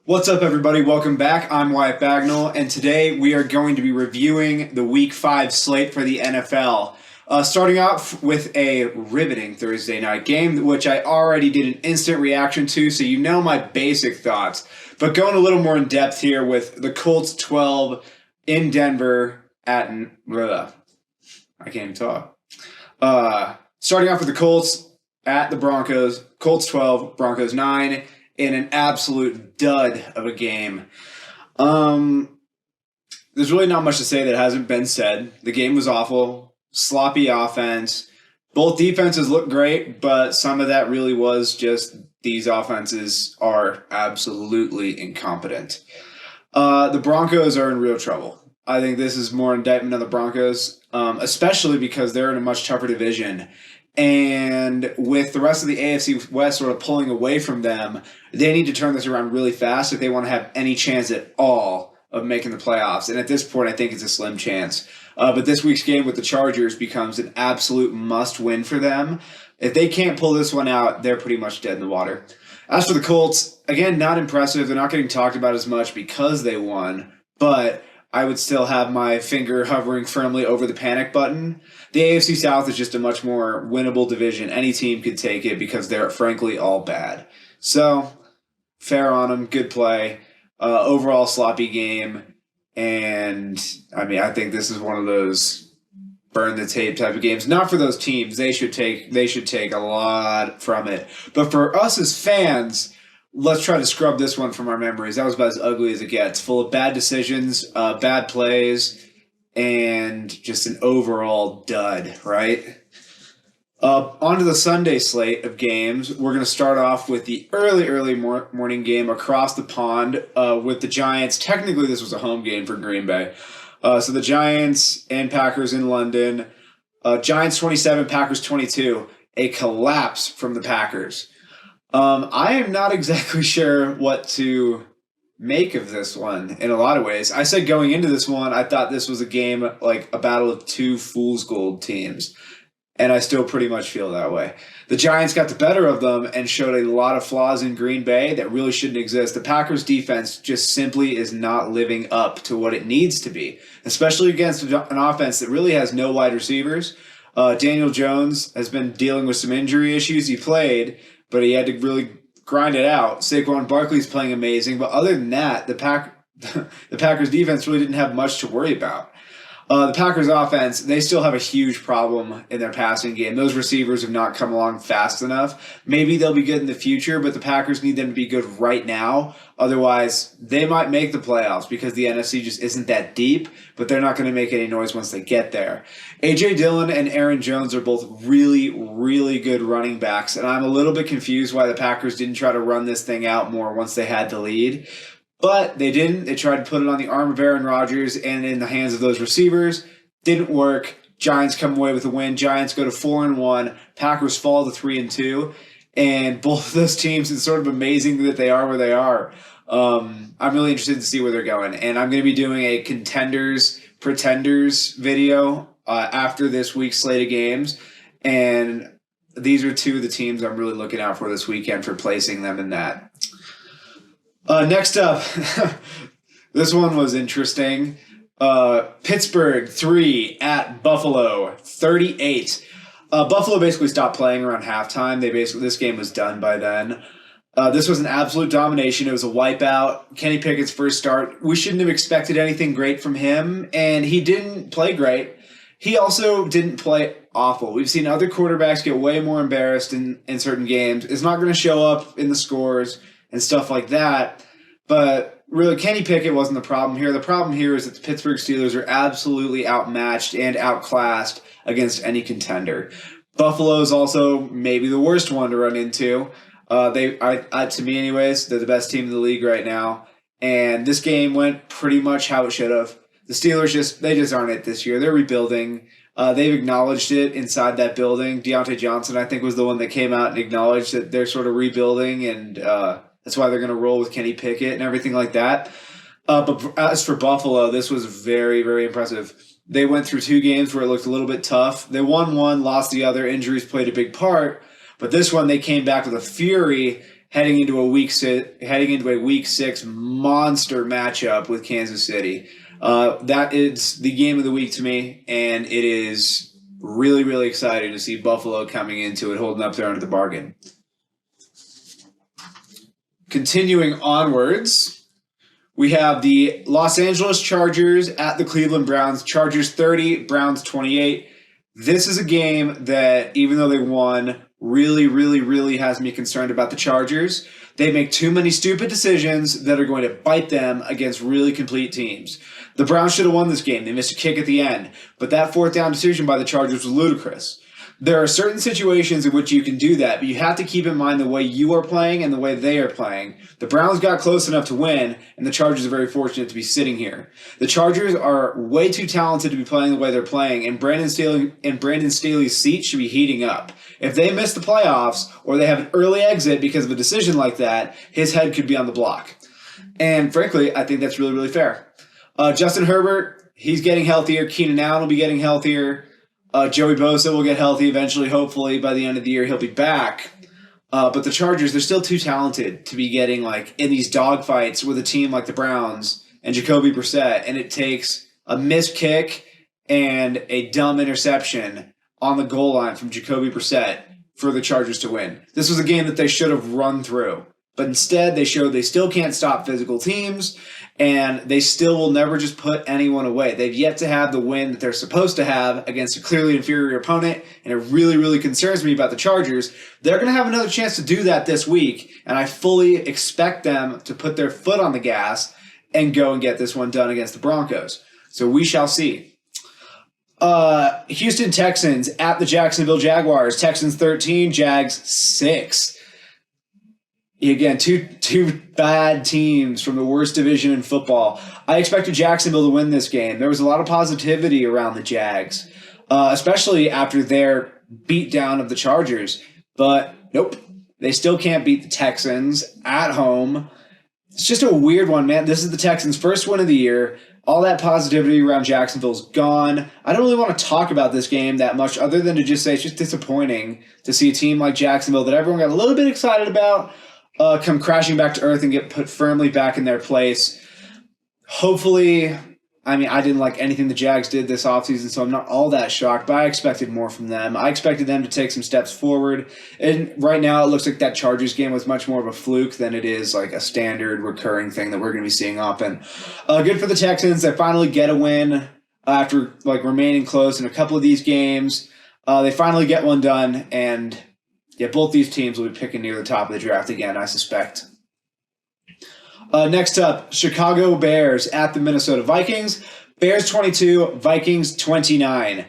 What's up, everybody? Welcome back. I'm Wyatt Bagnall, and today we are going to be reviewing the Week 5 slate for the NFL. Starting off with a riveting Thursday night game, which I already did an instant reaction to, so you know my basic thoughts. But going a little more in depth here with the Colts 12 in Denver at... I can't even talk. Starting off with the Colts at the Broncos. Colts 12, Broncos 9. In an absolute dud of a game. There's really not much to say that hasn't been said. The game was awful, sloppy offense. Both defenses looked great, but some of that really was just these offenses are absolutely incompetent. The Broncos are in real trouble. I think this is more indictment on the Broncos, especially because they're in a much tougher division. And with the rest of the AFC West sort of pulling away from them, they need to turn this around really fast if they want to have any chance at all of making the playoffs. And at this point, I think it's a slim chance. But this week's game with the Chargers becomes an absolute must-win for them. If they can't pull this one out, they're pretty much dead in the water. As for the Colts, again, not impressive. They're not getting talked about as much because they won. But I would still have my finger hovering firmly over the panic button. The AFC South is just a much more winnable division. Any team could take it because they're frankly all bad. So, fair on them, good play. Overall sloppy game. And, I think this is one of those burn the tape type of games. Not for those teams. They should take a lot from it. But for us as fans, let's try to scrub this one from our memories. That was about as ugly as it gets. Full of bad decisions, bad plays, and just an overall dud, right? On to the Sunday slate of games. We're going to start off with the early morning game across the pond with the Giants. Technically, this was a home game for Green Bay. So the Giants and Packers in London. Giants 27, Packers 22. A collapse from the Packers. I am not exactly sure what to make of this one in a lot of ways. I said going into this one, I thought this was a game like a battle of two fool's gold teams, and I still pretty much feel that way. The Giants got the better of them and showed a lot of flaws in Green Bay that really shouldn't exist. The Packers defense just simply is not living up to what it needs to be, especially against an offense that really has no wide receivers. Daniel Jones has been dealing with some injury issues. He played, but he had to really grind it out. Saquon Barkley's playing amazing, but other than that, the Packers defense really didn't have much to worry about. The Packers offense, they still have a huge problem in their passing game. Those receivers have not come along fast enough. Maybe they'll be good in the future, but the Packers need them to be good right now. Otherwise, they might make the playoffs because the NFC just isn't that deep, but they're not going to make any noise once they get there. A.J. Dillon and Aaron Jones are both really, really good running backs, and I'm a little bit confused why the Packers didn't try to run this thing out more once they had the lead. But they didn't. They tried to put it on the arm of Aaron Rodgers and in the hands of those receivers. Didn't work. Giants come away with a win. Giants go to 4-1. Packers fall to 3-2. And both of those teams, it's sort of amazing that they are where they are. I'm really interested to see where they're going. And I'm going to be doing a contenders, pretenders video after this week's slate of games. And these are two of the teams I'm really looking out for this weekend for placing them in that. Next up, this one was interesting. Pittsburgh 3 at Buffalo 38. Buffalo basically stopped playing around halftime. This game was done by then. This was an absolute domination. It was a wipeout. Kenny Pickett's first start. We shouldn't have expected anything great from him, and he didn't play great. He also didn't play awful. We've seen other quarterbacks get way more embarrassed in certain games. It's not going to show up in the scores and stuff like that. But really, Kenny Pickett wasn't the problem here. The problem here is that the Pittsburgh Steelers are absolutely outmatched and outclassed against any contender. Buffalo is also maybe the worst one to run into. To me anyways, they're the best team in the league right now. And this game went pretty much how it should have. The Steelers just aren't it this year. They're rebuilding. They've acknowledged it inside that building. Deontay Johnson, I think, was the one that came out and acknowledged that they're sort of rebuilding, and that's why they're going to roll with Kenny Pickett and everything like that. But as for Buffalo, this was very, very impressive. They went through two games where it looked a little bit tough. They won one, lost the other. Injuries played a big part. But this one, they came back with a fury heading into a week 6 monster matchup with Kansas City. That is the game of the week to me, and it is really, really exciting to see Buffalo coming into it, holding up their end of the bargain. Continuing onwards, we have the Los Angeles Chargers at the Cleveland Browns. Chargers 30, Browns 28. This is a game that, even though they won, really, really, really has me concerned about the Chargers. They make too many stupid decisions that are going to bite them against really complete teams. The Browns should have won this game. They missed a kick at the end, but that fourth down decision by the Chargers was ludicrous. There are certain situations in which you can do that, but you have to keep in mind the way you are playing and the way they are playing. The Browns got close enough to win, and the Chargers are very fortunate to be sitting here. The Chargers are way too talented to be playing the way they're playing, and Brandon Staley's seat should be heating up. If they miss the playoffs or they have an early exit because of a decision like that, his head could be on the block. And frankly, I think that's really, really fair. Justin Herbert, he's getting healthier. Keenan Allen will be getting healthier. Joey Bosa will get healthy eventually. Hopefully, by the end of the year, he'll be back. But the Chargers, they're still too talented to be getting in these dogfights with a team like the Browns and Jacoby Brissett, and it takes a missed kick and a dumb interception on the goal line from Jacoby Brissett for the Chargers to win. This was a game that they should have run through. But instead, they showed they still can't stop physical teams, and they still will never just put anyone away. They've yet to have the win that they're supposed to have against a clearly inferior opponent, and it really, really concerns me about the Chargers. They're going to have another chance to do that this week, and I fully expect them to put their foot on the gas and go and get this one done against the Broncos. So we shall see. Houston Texans at the Jacksonville Jaguars. Texans 13, Jags 6. Again, two bad teams from the worst division in football. I expected Jacksonville to win this game. There was a lot of positivity around the Jags, especially after their beatdown of the Chargers. But nope, they still can't beat the Texans at home. It's just a weird one, man. This is the Texans' first win of the year. All that positivity around Jacksonville's gone. I don't really want to talk about this game that much other than to just say it's just disappointing to see a team like Jacksonville that everyone got a little bit excited about come crashing back to earth and get put firmly back in their place. Hopefully, I didn't like anything the Jags did this offseason, so I'm not all that shocked, but I expected more from them. I expected them to take some steps forward, and right now it looks like that Chargers game was much more of a fluke than it is like a standard recurring thing that we're going to be seeing often. Good for the Texans. They finally get a win after remaining close in a couple of these games. They finally get one done, and yeah, both these teams will be picking near the top of the draft again, I suspect. Next up, Chicago Bears at the Minnesota Vikings. Bears 22, Vikings 29.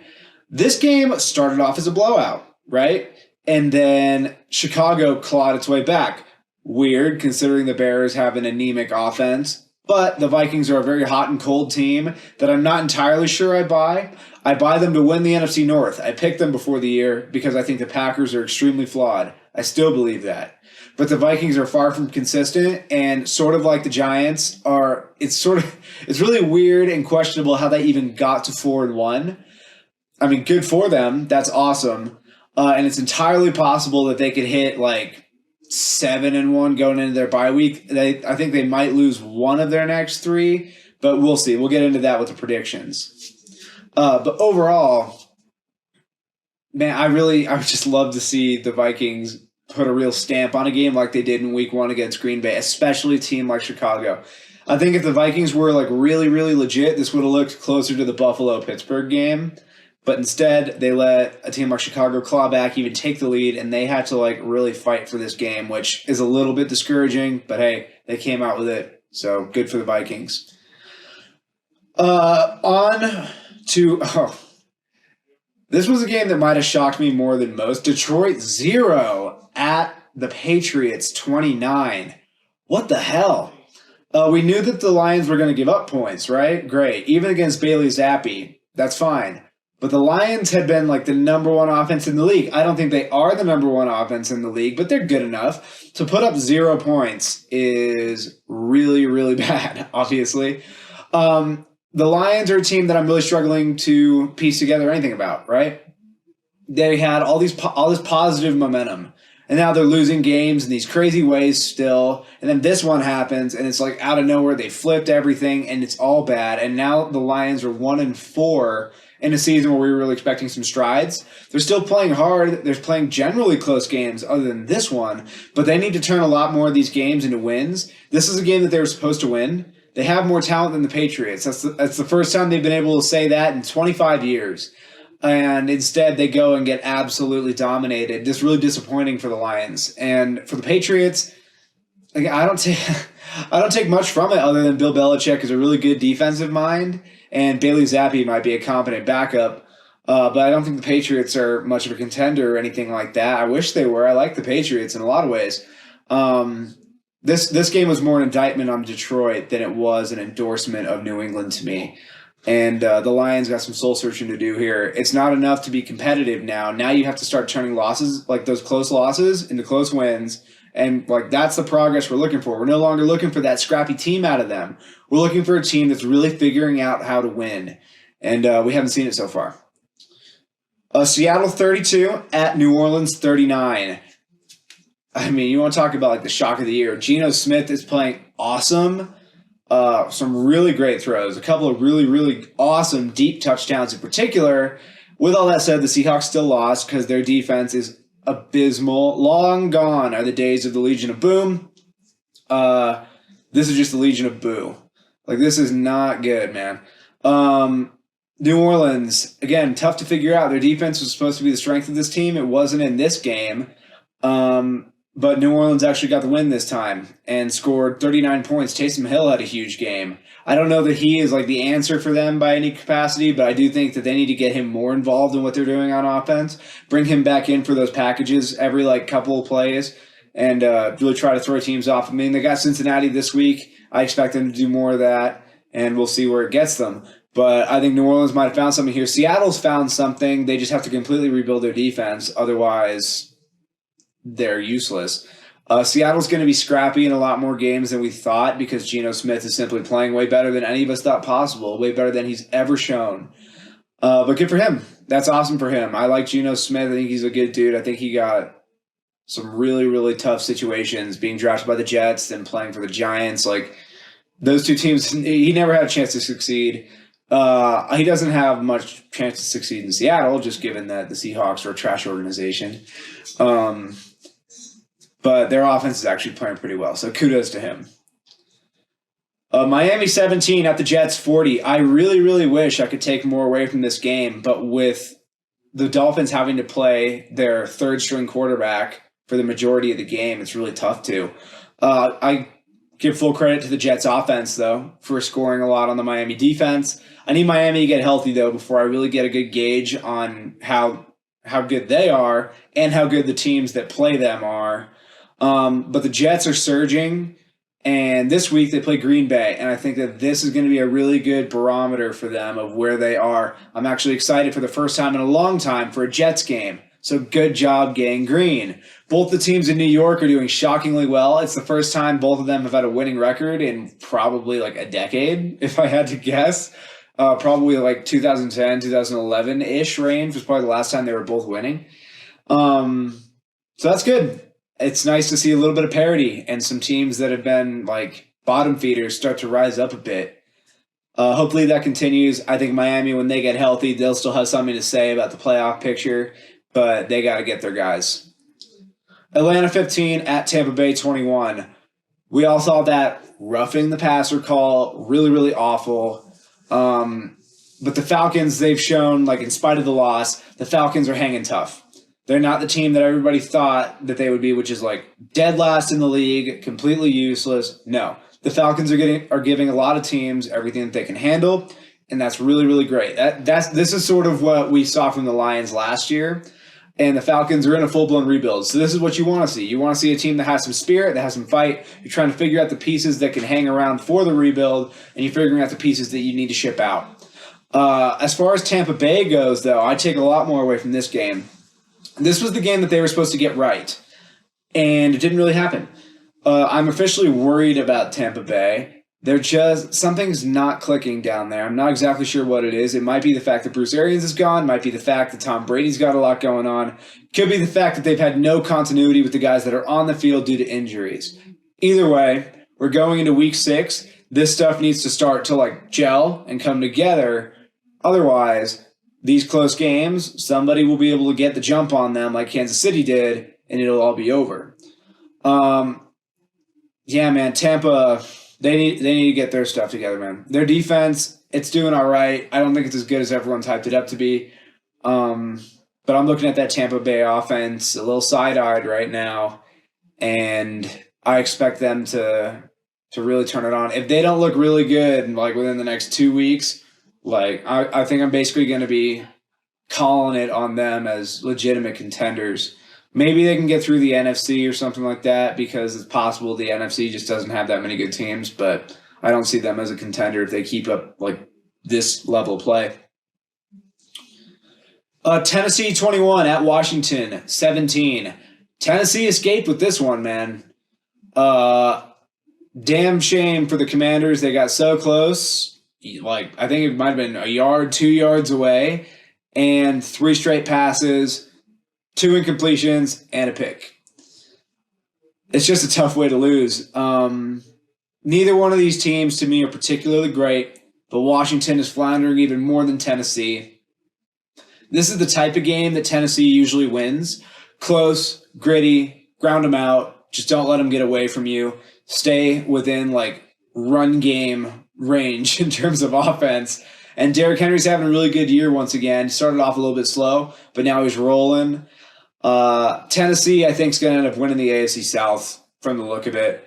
This game started off as a blowout, right? And then Chicago clawed its way back. Weird, considering the Bears have an anemic offense. But the Vikings are a very hot and cold team that I'm not entirely sure I buy. I buy them to win the NFC North. I picked them before the year because I think the Packers are extremely flawed. I still believe that. But the Vikings are far from consistent, and sort of like the Giants are. It's really weird and questionable how they even got to 4-1. Good for them. That's awesome. And it's entirely possible that they could hit 7-1 going into their bye week. I think they might lose one of their next 3, but we'll see. We'll get into that with the predictions. But overall, man, I would just love to see the Vikings put a real stamp on a game like they did in week 1 against Green Bay, especially a team like Chicago. I think if the Vikings were really, really legit, this would have looked closer to the Buffalo-Pittsburgh game. But instead, they let a team like Chicago claw back, even take the lead, and they had to really fight for this game, which is a little bit discouraging. But hey, they came out with it, so good for the Vikings. This was a game that might have shocked me more than most. Detroit 0 at the Patriots 29. What the hell? We knew that the Lions were going to give up points, right? Great. Even against Bailey Zappi, that's fine. But the Lions had been the number 1 offense in the league. I don't think they are the number 1 offense in the league, but they're good enough. To put up 0 points is really, really bad, obviously. The Lions are a team that I'm really struggling to piece together anything about, right? They had all this positive momentum. And now they're losing games in these crazy ways still. And then this one happens, and it's like out of nowhere they flipped everything, and it's all bad. And now the Lions are 1-4 in a season where we were really expecting some strides. They're still playing hard. They're playing generally close games other than this one, but they need to turn a lot more of these games into wins. This is a game that they were supposed to win. They have more talent than the Patriots. That's the first time they've been able to say that in 25 years. And instead they go and get absolutely dominated. Just really disappointing for the Lions. And for the Patriots, I don't take much from it other than Bill Belichick is a really good defensive mind, and Bailey Zappi might be a competent backup. But I don't think the Patriots are much of a contender or anything like that. I wish they were. I like the Patriots in a lot of ways. This game was more an indictment on Detroit than it was an endorsement of New England to me. And the Lions got some soul searching to do here. It's not enough to be competitive now. Now you have to start turning losses, like those close losses, into close wins. And like that's the progress we're looking for. We're no longer looking for that scrappy team out of them. We're looking for a team that's really figuring out how to win. And we haven't seen it so far. Seattle 32 at New Orleans 39. I mean, you want to talk about like the shock of the year. Geno Smith is playing awesome. Some really great throws. A couple of really, really awesome deep touchdowns in particular. With all that said, the Seahawks still lost because their defense is abysmal. Long gone are the days of the Legion of Boom. This is just the Legion of Boo. Like, this is not good, man. New Orleans, again, tough to figure out. Their defense was supposed to be the strength of this team. It wasn't in this game. But New Orleans actually got the win this time and scored 39 points. Taysom Hill had a huge game. I don't know that he is like the answer for them by any capacity, but I do think that they need to get him more involved in what they're doing on offense. Bring him back in for those packages every like couple of plays and really try to throw teams off. I mean, they got Cincinnati this week. I expect them to do more of that, and we'll see where it gets them. But I think New Orleans might have found something here. Seattle's found something. They just have to completely rebuild their defense. Otherwise, they're useless. Seattle's going to be scrappy in a lot more games than we thought because Geno Smith is simply playing way better than any of us thought possible, way better than he's ever shown. But good for him. That's awesome for him. I like Geno Smith. I think he's a good dude. I think he got some really, really tough situations being drafted by the Jets and playing for the Giants. Like, those two teams, he never had a chance to succeed. He doesn't have much chance to succeed in Seattle, just given that the Seahawks are a trash organization. But their offense is actually playing pretty well, so kudos to him. Miami 17 at the Jets 40. I really, really wish I could take more away from this game, but with the Dolphins having to play their third-string quarterback for the majority of the game, it's really tough to. I give full credit to the Jets offense, though, for scoring a lot on the Miami defense. I need Miami to get healthy, though, before I really get a good gauge on how good they are and how good the teams that play them are. But the Jets are surging, and this week they play Green Bay, and I think that this is going to be a really good barometer for them of where they are. I'm actually excited for the first time in a long time for a Jets game. So good job, Gang Green. Both the teams in New York are doing shockingly well. It's the first time both of them have had a winning record in probably like a decade, if I had to guess. Probably like 2010, 2011-ish range was probably the last time they were both winning. So that's good. It's nice to see a little bit of parity and some teams that have been like bottom feeders start to rise up a bit. Hopefully that continues. I think Miami, when they get healthy, they'll still have something to say about the playoff picture, but they got to get their guys. Atlanta 15 at Tampa Bay 21. We all saw that roughing the passer call, really, really awful. But the Falcons, they've shown, like, in spite of the loss, the Falcons are hanging tough. They're not the team that everybody thought that they would be, which is like dead last in the league, completely useless. No, the Falcons are giving a lot of teams everything that they can handle, and that's really, really great. This is sort of what we saw from the Lions last year, and the Falcons are in a full-blown rebuild. So this is what you want to see. You want to see a team that has some spirit, that has some fight. You're trying to figure out the pieces that can hang around for the rebuild, and you're figuring out the pieces that you need to ship out. As far as Tampa Bay goes, though, I take a lot more away from this game. This was the game that they were supposed to get right, and it didn't really happen. I'm officially worried about Tampa Bay. they're just something's not clicking down there. I'm not exactly sure what it is. It might be the fact that Bruce Arians is gone. Might be the fact that Tom Brady's got a lot going on. Could be the fact that they've had no continuity with the guys that are on the field due to injuries. Either way, we're going into week 6. This stuff needs to start to gel and come together. Otherwise, these close games, somebody will be able to get the jump on them like Kansas City did, and it'll all be over. Yeah, man, Tampa, they need to get their stuff together, man. Their defense, it's doing all right. I don't think it's as good as everyone's hyped it up to be. But I'm looking at that Tampa Bay offense a little side-eyed right now, and I expect them to really turn it on. If they don't look really good within the next 2 weeks, I think I'm basically going to be calling it on them as legitimate contenders. Maybe they can get through the NFC or something like that because it's possible the NFC just doesn't have that many good teams, but I don't see them as a contender if they keep up this level of play. Tennessee 21 at Washington 17. Tennessee escaped with this one, man. Damn shame for the Commanders. They got so close. I think it might have been a yard, 2 yards away, and 3 straight passes, 2 incompletions, and a pick. It's just a tough way to lose. Neither one of these teams to me are particularly great, but Washington is floundering even more than Tennessee. This is the type of game that Tennessee usually wins. Close, gritty, ground them out. Just don't let them get away from you. Stay within run game range in terms of offense. And Derrick Henry's having a really good year once again. Started off a little bit slow, but now he's rolling. Tennessee, I think, is going to end up winning the AFC South from the look of it.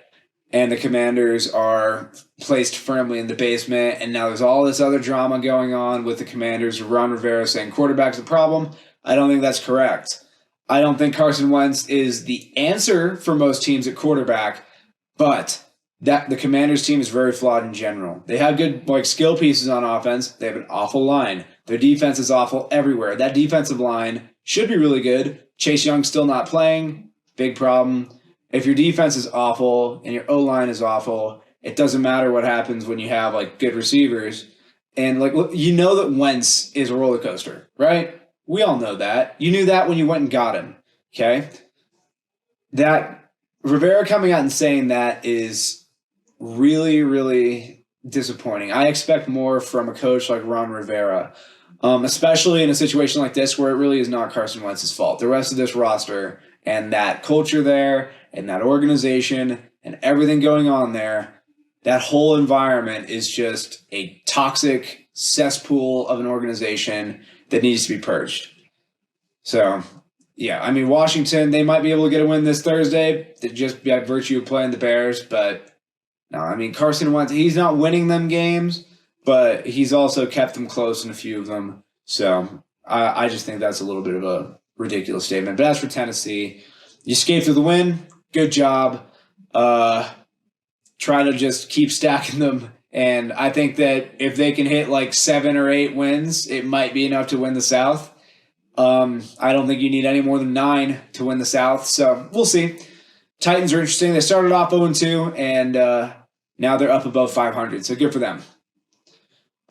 And the Commanders are placed firmly in the basement. And now there's all this other drama going on with the Commanders. Ron Rivera saying quarterback's the problem. I don't think that's correct. I don't think Carson Wentz is the answer for most teams at quarterback, but that the Commanders team is very flawed in general. They have good skill pieces on offense. They have an awful line. Their defense is awful everywhere. That defensive line should be really good. Chase Young's still not playing. Big problem. If your defense is awful and your O-line is awful, it doesn't matter what happens when you have good receivers. And you know that Wentz is a roller coaster, right? We all know that. You knew that when you went and got him. Okay? That Rivera coming out and saying that is really, really disappointing. I expect more from a coach like Ron Rivera, especially in a situation like this where it really is not Carson Wentz's fault. The rest of this roster and that culture there and that organization and everything going on there, that whole environment is just a toxic cesspool of an organization that needs to be purged. So, yeah, I mean, Washington, they might be able to get a win this Thursday just by virtue of playing the Bears, but no, I mean, Carson Wentz, he's not winning them games, but he's also kept them close in a few of them. So I just think that's a little bit of a ridiculous statement. But as for Tennessee, you escaped with the win. Good job. Try to just keep stacking them. And I think that if they can hit 7 or 8 wins, it might be enough to win the South. I don't think you need any more than 9 to win the South. So we'll see. Titans are interesting. They started off 0-2, and now they're up above 500. So good for them.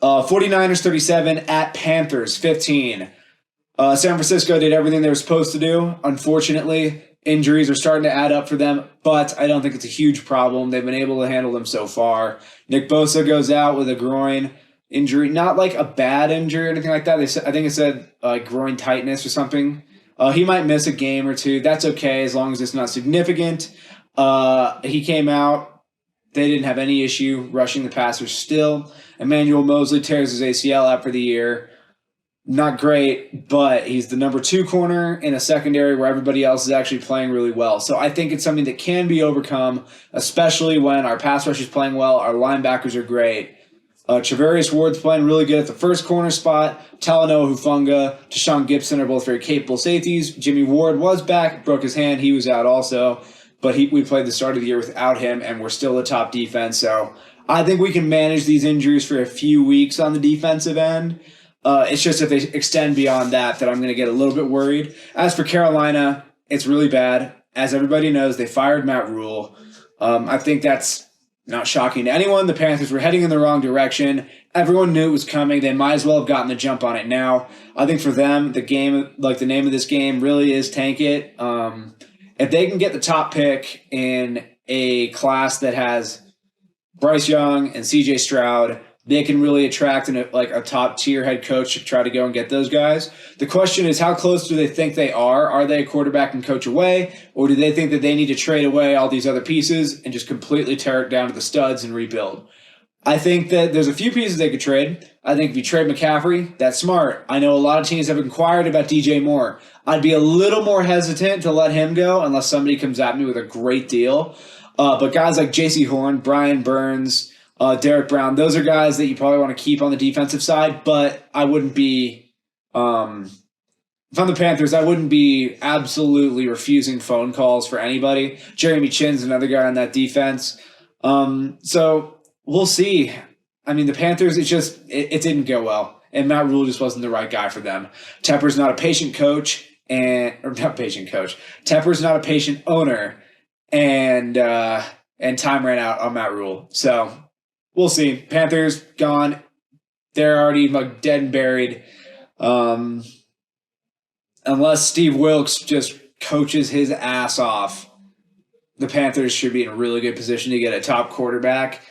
49ers 37 at Panthers 15. San Francisco did everything they were supposed to do. Unfortunately, injuries are starting to add up for them, but I don't think it's a huge problem. They've been able to handle them so far. Nick Bosa goes out with a groin injury, not a bad injury or anything like that. I think it said groin tightness or something. He might miss a game or two. That's okay as long as it's not significant. He came out. They didn't have any issue rushing the passers still. Emmanuel Mosley tears his ACL out for the year. Not great, but he's the number 2 corner in a secondary where everybody else is actually playing really well. So I think it's something that can be overcome, especially when our pass rush is playing well, our linebackers are great. Travarius Ward's playing really good at the first corner spot. Talanoa Hufanga, Deshaun Gibson are both very capable safeties. Jimmy Ward was back, broke his hand. He was out also. But we played the start of the year without him, and we're still a top defense. So I think we can manage these injuries for a few weeks on the defensive end. It's just if they extend beyond that I'm going to get a little bit worried. As for Carolina, it's really bad. As everybody knows, they fired Matt Rule. I think that's Not shocking to anyone. The Panthers were heading in the wrong direction. Everyone knew it was coming. They might as well have gotten the jump on it now. I think for them, the game, like the name of this game, really is tank it. If they can get the top pick in a class that has Bryce Young and C.J. Stroud, they can really attract a top tier head coach to try to go and get those guys. The question is, how close do they think they are? Are they a quarterback and coach away, or do they think that they need to trade away all these other pieces and just completely tear it down to the studs and rebuild? I think that there's a few pieces they could trade. I think if you trade McCaffrey, that's smart. I know a lot of teams have inquired about DJ Moore. I'd be a little more hesitant to let him go unless somebody comes at me with a great deal. But guys like J.C. Horn, Brian Burns, Derek Brown, those are guys that you probably want to keep on the defensive side, but I wouldn't be if I'm the Panthers, I wouldn't be absolutely refusing phone calls for anybody. Jeremy Chinn's another guy on that defense. So we'll see. I mean, the Panthers, it didn't go well, and Matt Rule just wasn't the right guy for them. Tepper's not a patient coach, Tepper's not a patient owner, and time ran out on Matt Rule. So we'll see. Panthers gone. They're already dead and buried. Unless Steve Wilkes just coaches his ass off, the Panthers should be in a really good position to get a top quarterback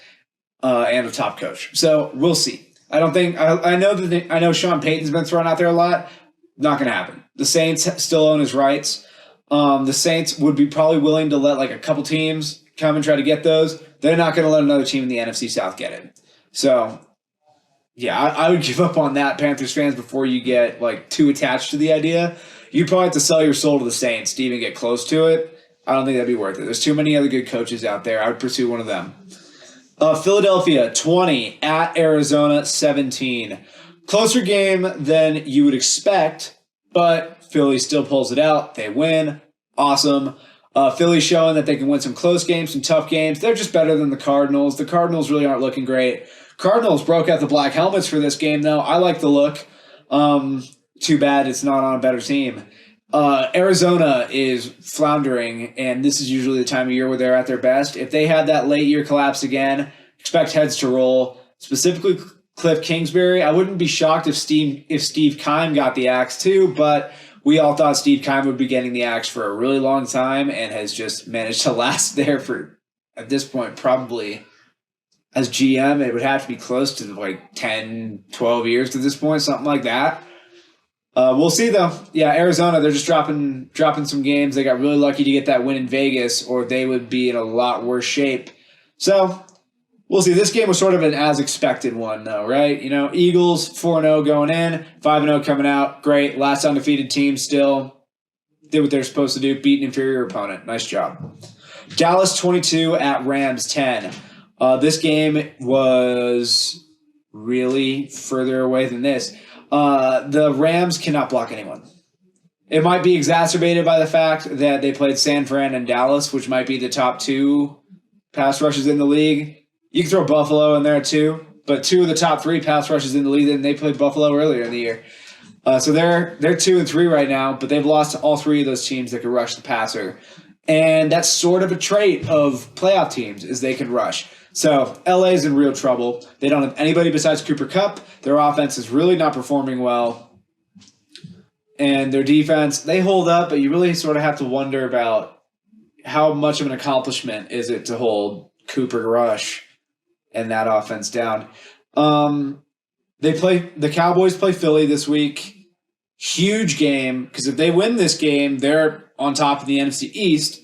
and a top coach. So we'll see. I don't think I know Sean Payton's been thrown out there a lot. Not going to happen. The Saints still own his rights. The Saints would be probably willing to let a couple teams come and try to get those. They're not going to let another team in the NFC South get it. So, yeah, I would give up on that, Panthers fans, before you get too attached to the idea. You'd probably have to sell your soul to the Saints to even get close to it. I don't think that'd be worth it. There's too many other good coaches out there. I would pursue one of them. Philadelphia 20 at Arizona 17. Closer game than you would expect, but Philly still pulls it out. They win. Awesome. Philly showing that they can win some close games, some tough games. They're just better than the Cardinals. The Cardinals really aren't looking great. Cardinals broke out the black helmets for this game, though. I like the look. Too bad it's not on a better team. Arizona is floundering, and this is usually the time of year where they're at their best. If they had that late year collapse again, expect heads to roll. Specifically, Cliff Kingsbury. I wouldn't be shocked if Steve Keim got the axe too, but we all thought Steve Keim would be getting the axe for a really long time and has just managed to last there for, at this point, probably as GM, it would have to be close to 10, 12 years to this point, something like that. We'll see, though. Yeah, Arizona, they're just dropping some games. They got really lucky to get that win in Vegas, or they would be in a lot worse shape. So we'll see. This game was sort of an as-expected one, though, right? Eagles 4-0 going in, 5-0 coming out. Great. Last undefeated team still did what they're supposed to do, beat an inferior opponent. Nice job. Dallas 22 at Rams 10. This game was really further away than this. The Rams cannot block anyone. It might be exacerbated by the fact that they played San Fran and Dallas, which might be the top two pass rushes in the league. You can throw Buffalo in there too, but two of the top three pass rushes in the league, and they played Buffalo earlier in the year. So they're 2-3 right now, but they've lost to all three of those teams that could rush the passer. And that's sort of a trait of playoff teams, is they can rush. So LA's in real trouble. They don't have anybody besides Cooper Kupp. Their offense is really not performing well. And their defense, they hold up, but you really sort of have to wonder about how much of an accomplishment is it to hold Cooper Rush and that offense down. The Cowboys play Philly this week. Huge game, because if they win this game, they're on top of the NFC East.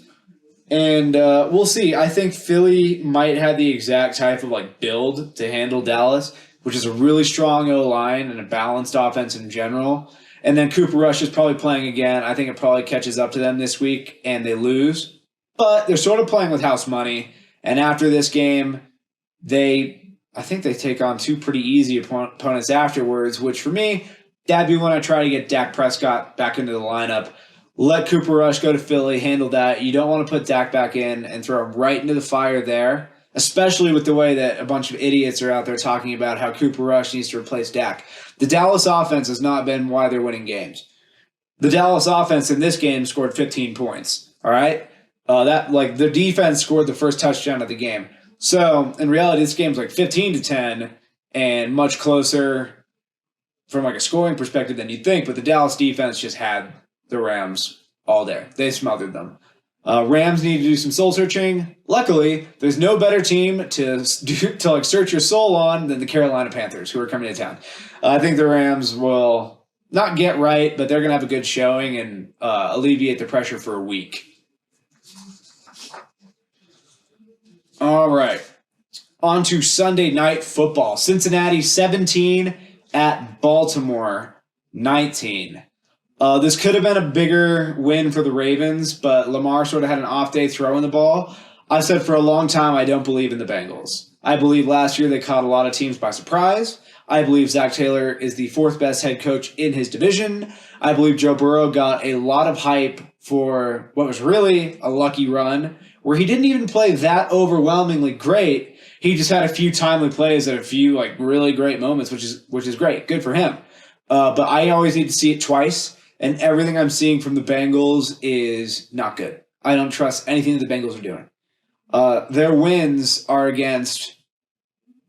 And we'll see. I think Philly might have the exact type of build to handle Dallas, which is a really strong O-line and a balanced offense in general. And then Cooper Rush is probably playing again. I think it probably catches up to them this week, and they lose. But they're sort of playing with house money. And after this game, I think they take on two pretty easy opponents afterwards, which for me, that'd be when I try to get Dak Prescott back into the lineup. Let Cooper Rush go to Philly, handle that. You don't want to put Dak back in and throw him right into the fire there, especially with the way that a bunch of idiots are out there talking about how Cooper Rush needs to replace Dak. The Dallas offense has not been why they're winning games. The Dallas offense in this game scored 15 points, all right? The defense scored the first touchdown of the game. So in reality, this game's like 15-10 and much closer from like a scoring perspective than you'd think. But the Dallas defense just had the Rams all day. They smothered them. Rams need to do some soul searching. Luckily, there's no better team to like search your soul on than the Carolina Panthers, who are coming to town. I think the Rams will not get right, but they're going to have a good showing and alleviate the pressure for a week. All right. On to Sunday Night Football. Cincinnati 17 at Baltimore 19. This could have been a bigger win for the Ravens, but Lamar sort of had an off day throwing the ball. I said for a long time I don't believe in the Bengals. I believe last year they caught a lot of teams by surprise. I believe Zach Taylor is the fourth best head coach in his division. I believe Joe Burrow got a lot of hype for what was really a lucky run, where he didn't even play that overwhelmingly great. He just had a few timely plays at a few like really great moments, which is great. Good for him. But I always need to see it twice. And everything I'm seeing from the Bengals is not good. I don't trust anything that the Bengals are doing. Their wins are against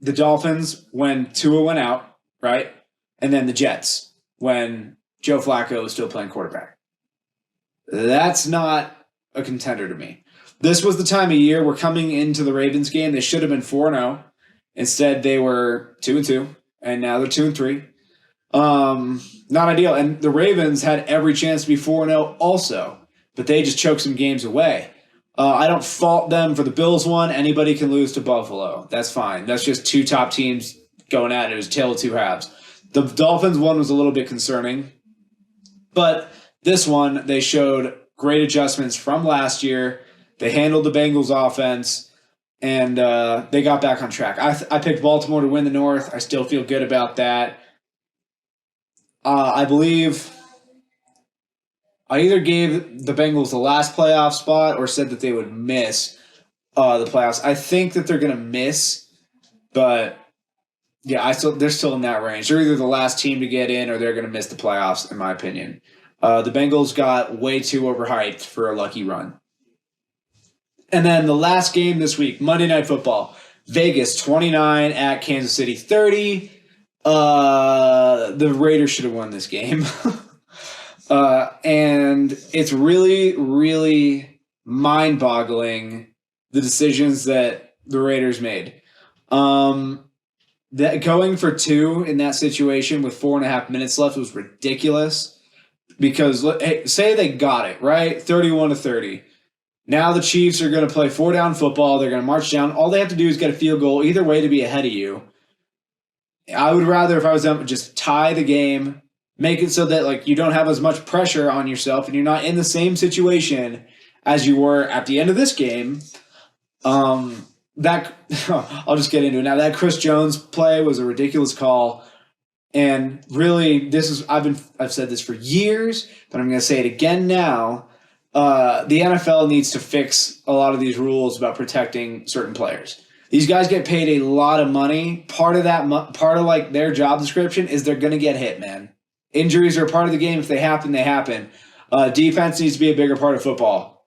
the Dolphins when Tua went out, right? And then the Jets when Joe Flacco was still playing quarterback. That's not a contender to me. This was the time of year we're coming into the Ravens game. They should have been 4-0. Instead, they were 2-2, and now they're 2-3. Not ideal. And the Ravens had every chance to be 4-0 also, but they just choked some games away. I don't fault them for the Bills one. Anybody can lose to Buffalo. That's fine. That's just two top teams going at it. It was a tale of two halves. The Dolphins one was a little bit concerning, but this one, they showed great adjustments from last year. They handled the Bengals offense, and they got back on track. I picked Baltimore to win the North. I still feel good about that. I believe I either gave the Bengals the last playoff spot or said that they would miss the playoffs. I think that they're going to miss, but yeah, they're still in that range. They're either the last team to get in or they're going to miss the playoffs, in my opinion. The Bengals got way too overhyped for a lucky run. And then the last game this week, Monday Night Football. Vegas 29 at Kansas City 30. The Raiders should have won this game. And it's really, really mind-boggling the decisions that the Raiders made. That going for two in that situation with 4.5 minutes left was ridiculous. Because say they got it, right? 31-30. Now the Chiefs are going to play 4-down football. They're going to march down. All they have to do is get a field goal either way to be ahead of you. I would rather, if I was them, just tie the game, make it so that like you don't have as much pressure on yourself and you're not in the same situation as you were at the end of this game. That I'll just get into it now. That Chris Jones play was a ridiculous call, and really, I've said this for years, but I'm going to say it again now. The NFL needs to fix a lot of these rules about protecting certain players. These guys get paid a lot of money. Part of like their job description is they're going to get hit, man. Injuries are a part of the game. If they happen, they happen. Defense needs to be a bigger part of football.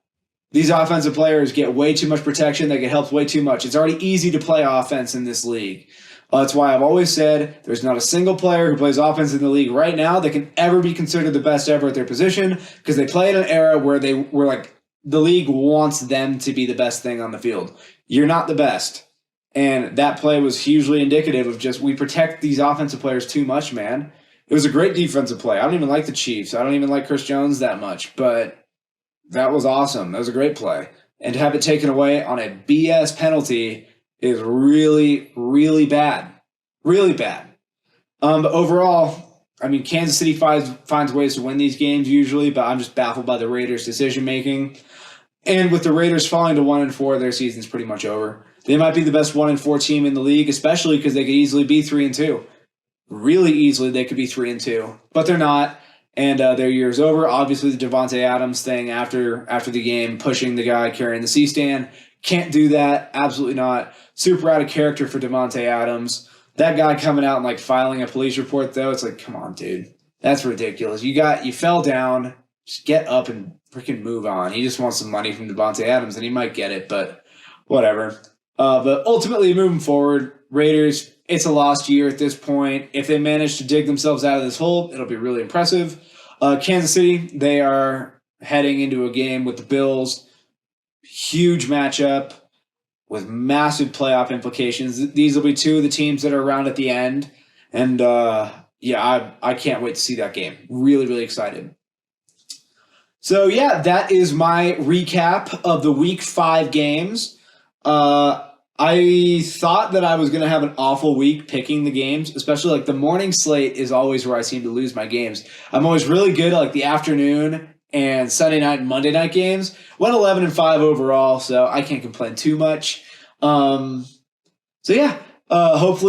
These offensive players get way too much protection. They get helped way too much. It's already easy to play offense in this league. That's why I've always said there's not a single player who plays offense in the league right now that can ever be considered the best ever at their position, because they play in an era where they were like the league wants them to be the best thing on the field. You're not the best. And that play was hugely indicative of just we protect these offensive players too much, man. It was a great defensive play. I don't even like the Chiefs. I don't even like Chris Jones that much, but that was awesome. That was a great play. And to have it taken away on a BS penalty is really, really bad. Really bad. But overall, I mean, Kansas City finds ways to win these games usually, but I'm just baffled by the Raiders' decision-making. And with the Raiders falling to 1-4, their season's pretty much over. They might be the best 1-4 team in the league, especially because they could easily be 3-2. Really easily, they could be 3-2, but they're not, and their year's over. Obviously, the Devontae Adams thing after the game, pushing the guy carrying the C-stand, can't do that. Absolutely not. Super out of character for Devontae Adams. That guy coming out and like filing a police report, though, it's like, come on, dude, that's ridiculous. You fell down. Just get up and freaking move on. He just wants some money from Devontae Adams, and he might get it, but whatever. But ultimately, moving forward, Raiders, it's a lost year at this point. If they manage to dig themselves out of this hole, it'll be really impressive. Kansas City, they are heading into a game with the Bills. Huge matchup with massive playoff implications. These will be two of the teams that are around at the end. And I can't wait to see that game. Really, really excited. So, yeah, that is my recap of the Week 5 games. I thought that I was going to have an awful week picking the games, especially like the morning slate is always where I seem to lose my games. I'm always really good at like the afternoon and Sunday night and Monday night games. Went 11-5 overall, so I can't complain too much. Hopefully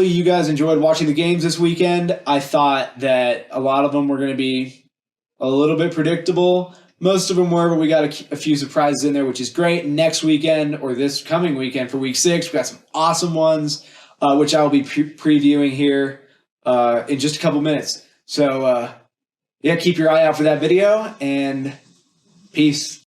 you guys enjoyed watching the games this weekend. I thought that a lot of them were going to be a little bit predictable. Most of them were, but we got a few surprises in there, which is great. Next weekend, or this coming weekend for Week 6, we got some awesome ones, which I will be previewing here in just a couple minutes. So, keep your eye out for that video, and peace.